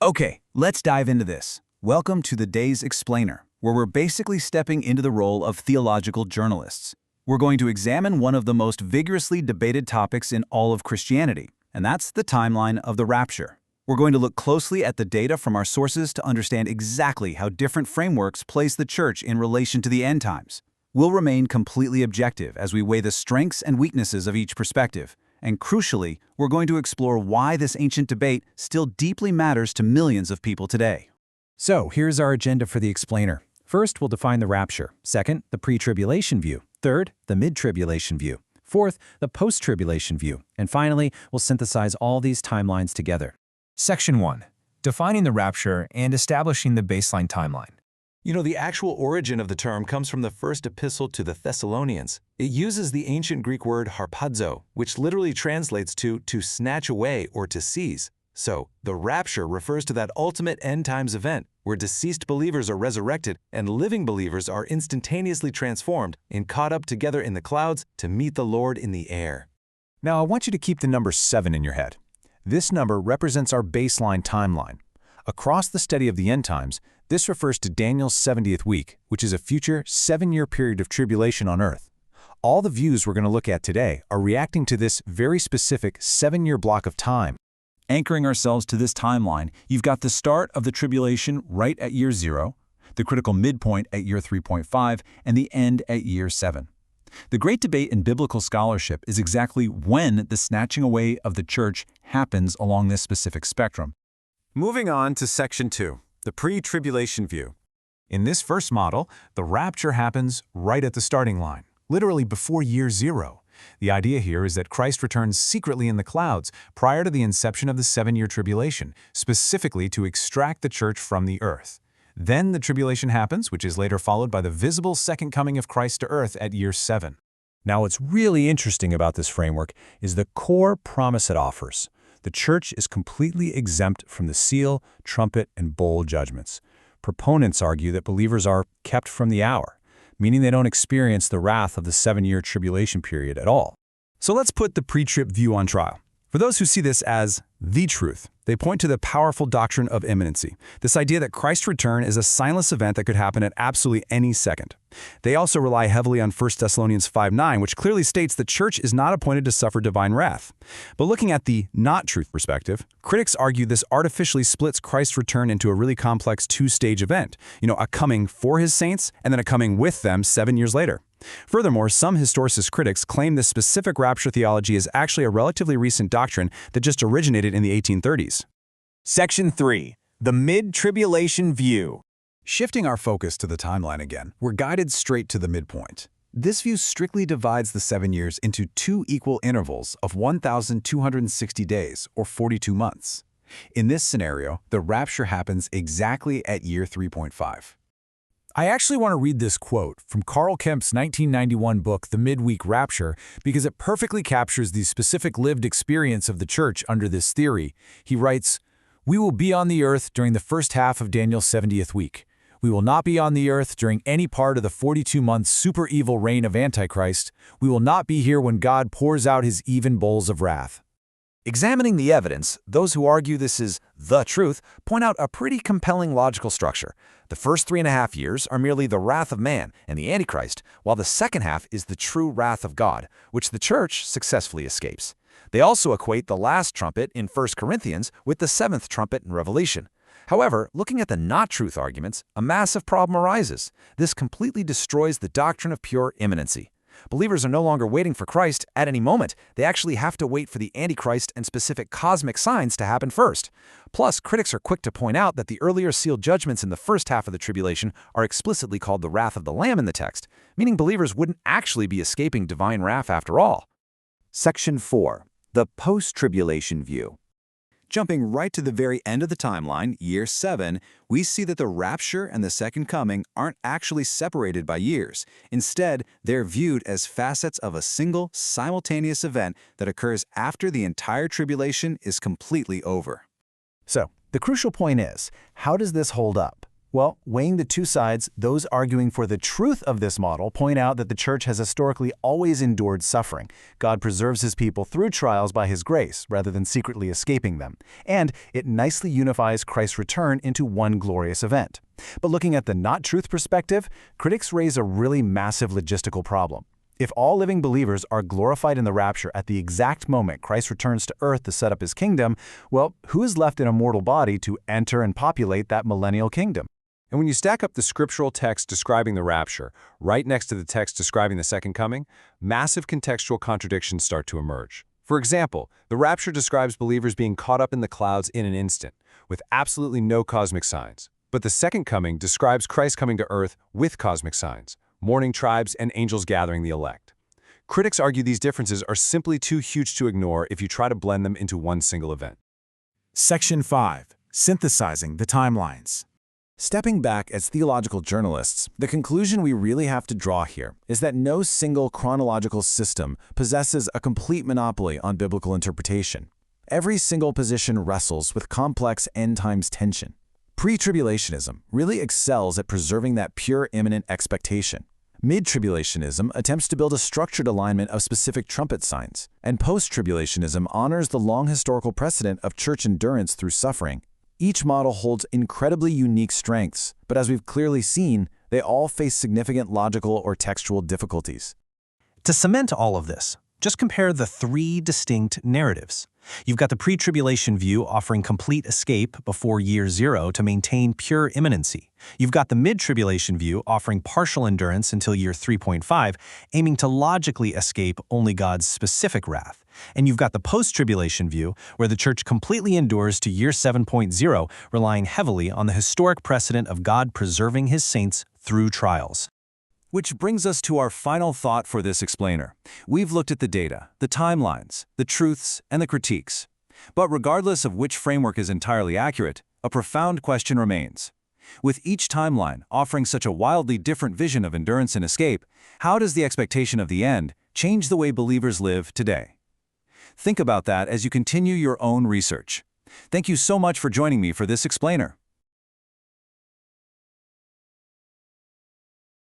Okay, let's dive into this. Welcome to the Day's Explainer, where we're basically stepping into the role of theological journalists. We're going to examine one of the most vigorously debated topics in all of Christianity, and that's the timeline of the rapture. We're going to look closely at the data from our sources to understand exactly how different frameworks place the church in relation to the end times. We'll remain completely objective as we weigh the strengths and weaknesses of each perspective. And crucially, we're going to explore why this ancient debate still deeply matters to millions of people today. So here's our agenda for the explainer. First, we'll define the rapture. Second, the pre-tribulation view. Third, the mid-tribulation view. Fourth, the post-tribulation view. And finally, we'll synthesize all these timelines together. Section 1. Defining the rapture and establishing the baseline timeline. The actual origin of the term comes from the first epistle to the Thessalonians. It uses the ancient Greek word harpazo, which literally translates to snatch away or to seize. So, the rapture refers to that ultimate end times event where deceased believers are resurrected and living believers are instantaneously transformed and caught up together in the clouds to meet the Lord in the air. Now, I want you to keep the number 7 in your head. This number represents our baseline timeline. Across the study of the end times, this refers to Daniel's 70th week, which is a future 7-year period of tribulation on earth. All the views we're going to look at today are reacting to this very specific 7-year block of time. Anchoring ourselves to this timeline, you've got the start of the tribulation right at year 0, the critical midpoint at year 3.5, and the end at year 7. The great debate in biblical scholarship is exactly when the snatching away of the church happens along this specific spectrum. Moving on to Section 2, the pre-tribulation view. In this first model, the rapture happens right at the starting line, literally before year 0. The idea here is that Christ returns secretly in the clouds prior to the inception of the 7-year tribulation, specifically to extract the church from the earth. Then the tribulation happens, which is later followed by the visible second coming of Christ to earth at year 7. Now, what's really interesting about this framework is the core promise it offers. The church is completely exempt from the seal, trumpet, and bowl judgments. Proponents argue that believers are kept from the hour, meaning they don't experience the wrath of the 7-year tribulation period at all. So let's put the pre-trib view on trial. For those who see this as the truth, they point to the powerful doctrine of imminency, this idea that Christ's return is a signless event that could happen at absolutely any second. They also rely heavily on 1 Thessalonians 5:9, which clearly states the church is not appointed to suffer divine wrath. But looking at the not-truth perspective, critics argue this artificially splits Christ's return into a really complex 2-stage event, a coming for his saints and then a coming with them 7 years later. Furthermore, some historicist critics claim this specific rapture theology is actually a relatively recent doctrine that just originated in the 1830s. Section 3. The mid-tribulation view. Shifting our focus to the timeline again, we're guided straight to the midpoint. This view strictly divides the 7 years into 2 equal intervals of 1,260 days, or 42 months. In this scenario, the rapture happens exactly at year 3.5. I actually want to read this quote from Carl Kemp's 1991 book, The Midweek Rapture, because it perfectly captures the specific lived experience of the church under this theory. He writes, "We will be on the earth during the first half of Daniel's 70th week. We will not be on the earth during any part of the 42-month super evil reign of Antichrist. We will not be here when God pours out his even bowls of wrath." Examining the evidence, those who argue this is the truth point out a pretty compelling logical structure. The first 3.5 years are merely the wrath of man and the Antichrist, while the second half is the true wrath of God, which the church successfully escapes. They also equate the last trumpet in 1 Corinthians with the 7th trumpet in Revelation. However, looking at the not-truth arguments, a massive problem arises. This completely destroys the doctrine of pure imminency. Believers are no longer waiting for Christ at any moment. They actually have to wait for the Antichrist and specific cosmic signs to happen first. Plus, critics are quick to point out that the earlier sealed judgments in the first half of the tribulation are explicitly called the wrath of the Lamb in the text, meaning believers wouldn't actually be escaping divine wrath after all. Section 4. The post-tribulation view. Jumping right to the very end of the timeline, year 7, we see that the rapture and the second coming aren't actually separated by years. Instead, they're viewed as facets of a single, simultaneous event that occurs after the entire tribulation is completely over. So, the crucial point is, how does this hold up? Well, weighing the two sides, those arguing for the truth of this model point out that the church has historically always endured suffering. God preserves his people through trials by his grace, rather than secretly escaping them. And it nicely unifies Christ's return into one glorious event. But looking at the not-truth perspective, critics raise a really massive logistical problem. If all living believers are glorified in the rapture at the exact moment Christ returns to earth to set up his kingdom, well, who is left in a mortal body to enter and populate that millennial kingdom? And when you stack up the scriptural text describing the rapture right next to the text describing the second coming, massive contextual contradictions start to emerge. For example, the rapture describes believers being caught up in the clouds in an instant, with absolutely no cosmic signs. But the second coming describes Christ coming to earth with cosmic signs, mourning tribes and angels gathering the elect. Critics argue these differences are simply too huge to ignore if you try to blend them into one single event. Section 5. Synthesizing the timelines. Stepping back as theological journalists, the conclusion we really have to draw here is that no single chronological system possesses a complete monopoly on biblical interpretation. Every single position wrestles with complex end-times tension. Pre-tribulationism really excels at preserving that pure imminent expectation. Mid-tribulationism attempts to build a structured alignment of specific trumpet signs, and post-tribulationism honors the long historical precedent of church endurance through suffering. Each model holds incredibly unique strengths, but as we've clearly seen, they all face significant logical or textual difficulties. To cement all of this, just compare the three distinct narratives. You've got the pre-tribulation view offering complete escape before year zero to maintain pure imminency. You've got the mid-tribulation view offering partial endurance until year 3.5, aiming to logically escape only God's specific wrath. And you've got the post-tribulation view, where the church completely endures to year 7.0, relying heavily on the historic precedent of God preserving his saints through trials. Which brings us to our final thought for this explainer. We've looked at the data, the timelines, the truths, and the critiques. But regardless of which framework is entirely accurate, a profound question remains. With each timeline offering such a wildly different vision of endurance and escape, how does the expectation of the end change the way believers live today? Think about that as you continue your own research. Thank you so much for joining me for this explainer.